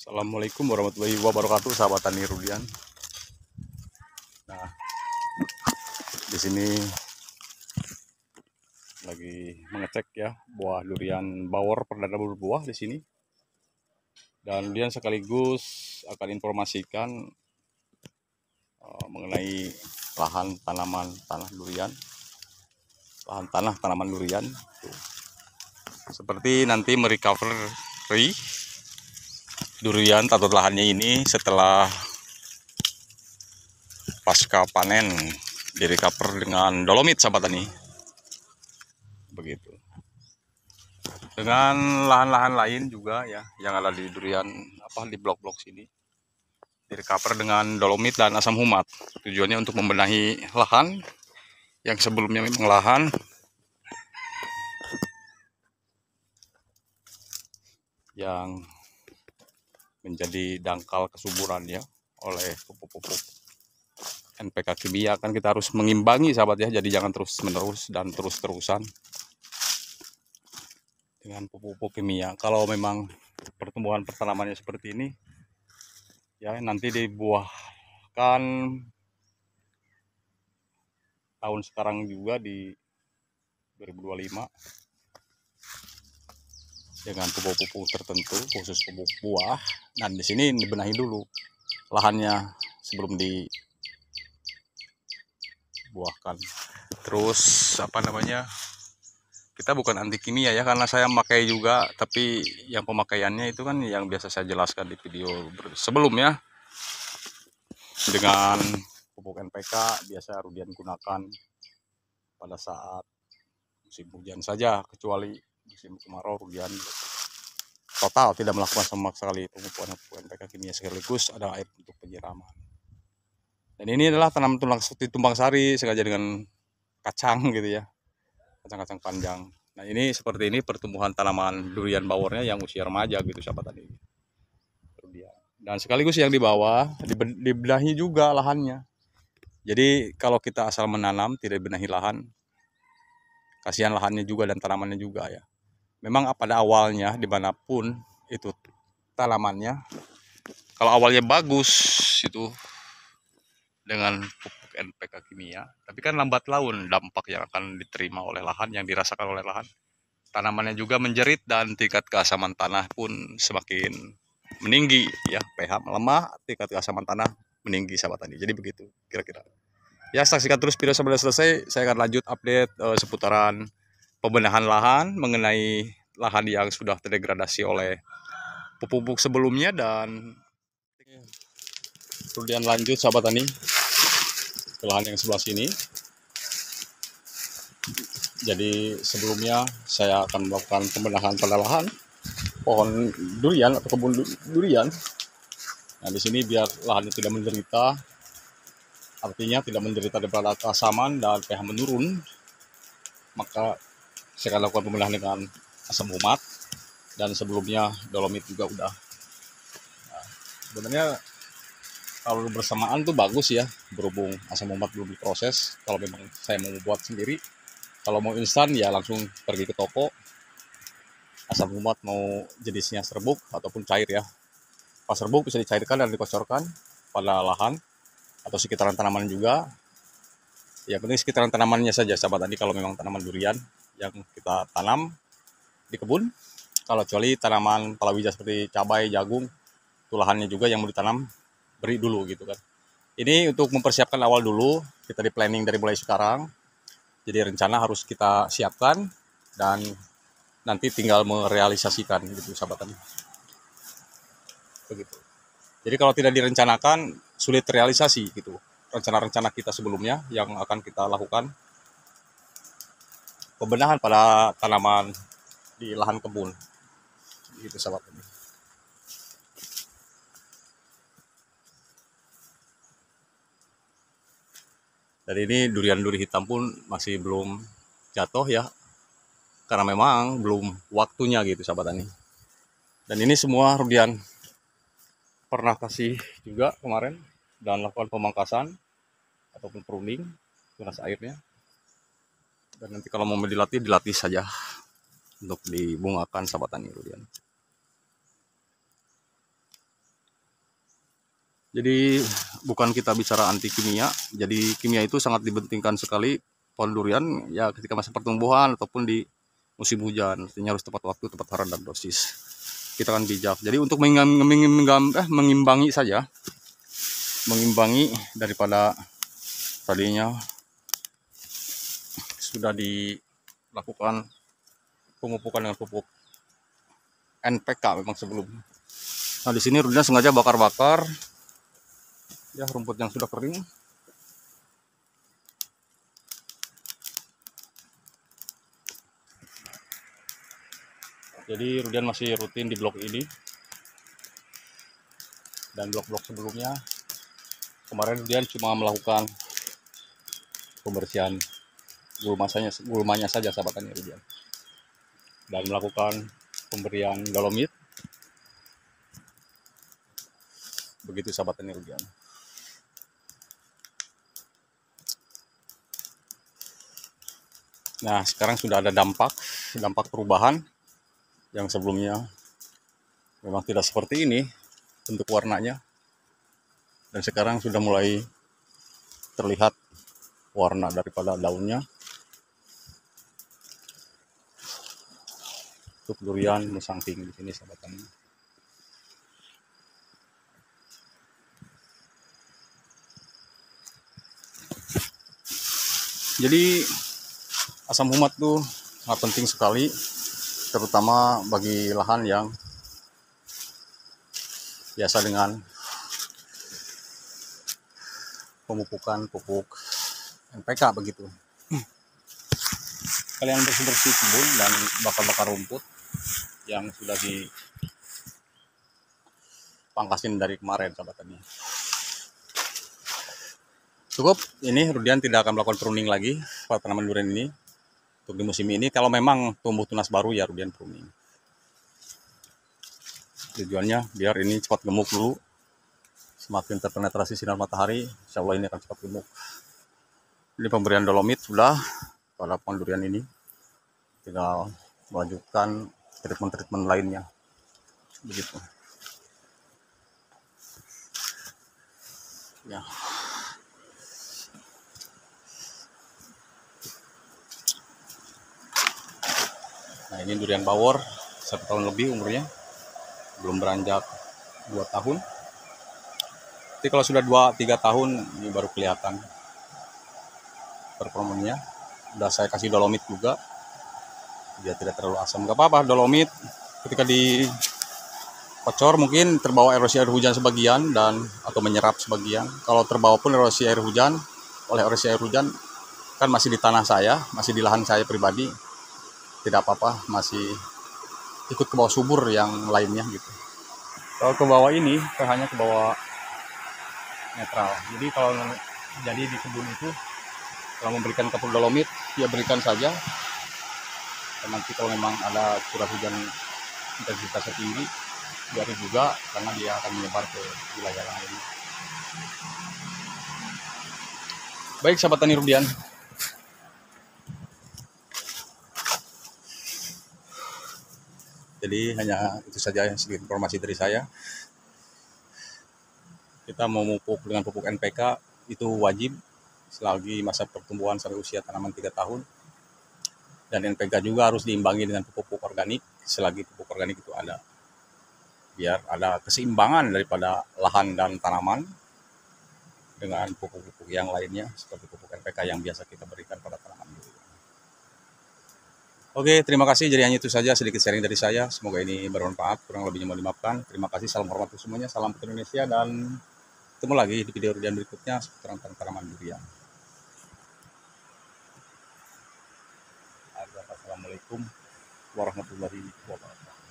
Assalamualaikum warahmatullahi wabarakatuh, sahabat tani Rudian. Nah, di sini lagi mengecek ya buah durian bawor perdana berbuah di sini. Dan Rudian sekaligus akan informasikan mengenai lahan tanaman tanah durian, lahan tanah tanaman durian. Seperti nanti merecovery durian atau lahannya ini setelah pasca panen, direcover dengan dolomit, sahabat tani. Begitu. Dengan lahan-lahan lain juga ya yang ada di durian di blok-blok sini, direcover dengan dolomit dan asam humat. Tujuannya untuk membenahi lahan yang sebelumnya memang lahan yang menjadi dangkal kesuburan ya oleh pupuk-pupuk NPK kimia. Kan kita harus mengimbangi, sahabat ya, jadi jangan terus menerus dan terus-terusan dengan pupuk-pupuk kimia. Kalau memang pertumbuhan pertanamannya seperti ini ya, nanti dibuahkan tahun sekarang juga di 2025 dengan pupuk-pupuk tertentu khusus pupuk buah. Dan di sini dibenahi dulu lahannya sebelum dibuahkan. Terus kita bukan anti kimia ya, karena saya memakai juga, tapi yang pemakaiannya itu kan yang biasa saya jelaskan di video sebelumnya. Dengan pupuk NPK biasa Rudian gunakan pada saat musim hujan saja, kecuali musim kemarau Rudian total tidak melakukan sama sekali pemupukan NPK kimia, sekaligus ada air untuk penyiraman. Dan ini adalah tanaman tumbang sari, sengaja dengan kacang gitu ya, kacang-kacang panjang. Nah ini seperti ini pertumbuhan tanaman durian bawornya yang usia remaja gitu, sahabat tadi. Dan sekaligus yang di bawah dibenahi juga lahannya. Jadi kalau kita asal menanam tidak benahi lahan, kasihan lahannya juga dan tanamannya juga ya. Memang pada awalnya dimanapun itu tanamannya, kalau awalnya bagus itu dengan pupuk NPK kimia, tapi kan lambat laun dampak yang akan diterima oleh lahan, yang dirasakan oleh lahan, tanamannya juga menjerit dan tingkat keasaman tanah pun semakin meninggi ya, pH melemah, tingkat keasaman tanah meninggi, sahabat tani. Jadi begitu kira-kira. Ya, saksikan terus video sampai selesai. Saya akan lanjut update seputaran pembenahan lahan, mengenai lahan yang sudah terdegradasi oleh pupuk sebelumnya. Dan kemudian lanjut, sahabat tani, ke lahan yang sebelah sini. Jadi sebelumnya saya akan melakukan pembenahan pada lahan pohon durian atau kebun durian. Nah di sini biar lahannya tidak menderita, artinya tidak menderita daripada keasaman dan pH menurun, maka saya akan lakukan pembenahan dengan asam humat, dan sebelumnya dolomit juga udah. Nah, sebenarnya kalau bersamaan tuh bagus ya, berhubung asam humat belum diproses. Kalau memang saya mau buat sendiri, kalau mau instan ya langsung pergi ke toko. Asam humat mau jenisnya serbuk ataupun cair ya. Pas serbuk bisa dicairkan dan dikocorkan pada lahan atau sekitaran tanaman juga. Ya penting sekitaran tanamannya saja, sahabat tadi, kalau memang tanaman durian yang kita tanam di kebun. Kalau kecuali tanaman palawija seperti cabai, jagung, itu lahannya juga yang mau ditanam, beri dulu gitu kan. Ini untuk mempersiapkan awal dulu, kita di planning dari mulai sekarang. Jadi rencana harus kita siapkan dan nanti tinggal merealisasikan gitu, sahabat tani. Begitu. Jadi kalau tidak direncanakan sulit terrealisasi gitu. Rencana-rencana kita sebelumnya yang akan kita lakukan pembenahan pada tanaman di lahan kebun. Gitu, sahabat tani. Dan ini durian-duri hitam pun masih belum jatuh ya, karena memang belum waktunya gitu, sahabat tani. Dan ini semua Rudian pernah kasih juga kemarin dan lakukan pemangkasan ataupun pruning, tunas airnya. Dan nanti kalau mau dilatih saja untuk dibungakan, sahabat tani Rudian. Jadi bukan kita bicara anti kimia, jadi kimia itu sangat dipentingkan sekali pohon durian ya ketika masa pertumbuhan ataupun di musim hujan, artinya harus tepat waktu, tepat saran dan dosis. Kita akan bijak. Jadi untuk mengimbangi saja, mengimbangi daripada tadinya sudah dilakukan pemupukan dengan pupuk NPK memang sebelum. Nah di sini Rudian sengaja bakar-bakar ya rumput yang sudah kering. Jadi Rudian masih rutin di blok ini dan blok-blok sebelumnya. Kemarin Rudian cuma melakukan pembersihan gulmanya saja sahabatannya Rudian, dan melakukan pemberian dolomit. Begitu sahabatannya Rudian. Nah sekarang sudah ada dampak perubahan yang sebelumnya memang tidak seperti ini bentuk warnanya, dan sekarang sudah mulai terlihat warna daripada daunnya. Untuk durian musang king di sini sahabatannya. Jadi asam humat tuh sangat penting sekali, terutama bagi lahan yang biasa dengan pemupukan pupuk NPK begitu. Kalian bersih-bersih kebun dan bakar-bakar rumput yang sudah dipangkasin dari kemarin sahabatannya. Cukup, ini Rudian tidak akan melakukan pruning lagi pada tanaman durian ini untuk di musim ini. Kalau memang tumbuh tunas baru ya Rudian pruning. Tujuannya biar ini cepat gemuk dulu. Semakin terpenetrasi sinar matahari, insya Allah ini akan cepat gemuk. Ini pemberian dolomit sudah pada pohon durian ini. Tinggal melanjutkan treatment-treatment lainnya. Begitu. Ya. Nah ini durian bawor 1 tahun lebih umurnya, belum beranjak 2 tahun. Tapi kalau sudah 2-3 tahun ini baru kelihatan performanya. Udah saya kasih dolomit juga, dia tidak terlalu asam. Gak apa-apa, dolomit ketika dikocor mungkin terbawa erosi air hujan sebagian dan atau menyerap sebagian. Kalau terbawa pun erosi air hujan, oleh erosi air hujan kan masih di tanah saya, masih di lahan saya pribadi, tidak apa-apa, masih ikut ke bawah subur yang lainnya gitu. Kalau ke bawah ini hanya ke bawah netral. Jadi kalau di kebun itu kalau memberikan kapur dolomit ya berikan saja. Dan nanti kalau memang ada curah hujan intensitasnya tinggi biarin juga, karena dia akan menyebar ke wilayah lain. Baik sahabat tani Rudian, jadi hanya itu saja sedikit informasi dari saya. Kita mau memupuk dengan pupuk NPK itu wajib selagi masa pertumbuhan sampai usia tanaman 3 tahun. Dan NPK juga harus diimbangi dengan pupuk organik selagi pupuk organik itu ada. Biar ada keseimbangan daripada lahan dan tanaman dengan pupuk-pupuk yang lainnya seperti pupuk NPK yang biasa kita berikan pada tanaman. Oke, terima kasih. Jadi hanya itu saja sedikit sharing dari saya. Semoga ini bermanfaat. Kurang lebihnya mohon dimaafkan. Terima kasih. Salam hormat untuk semuanya. Salam untuk Indonesia dan ketemu lagi di video Rudian berikutnya seputaran tanaman durian. Assalamualaikum warahmatullahi wabarakatuh.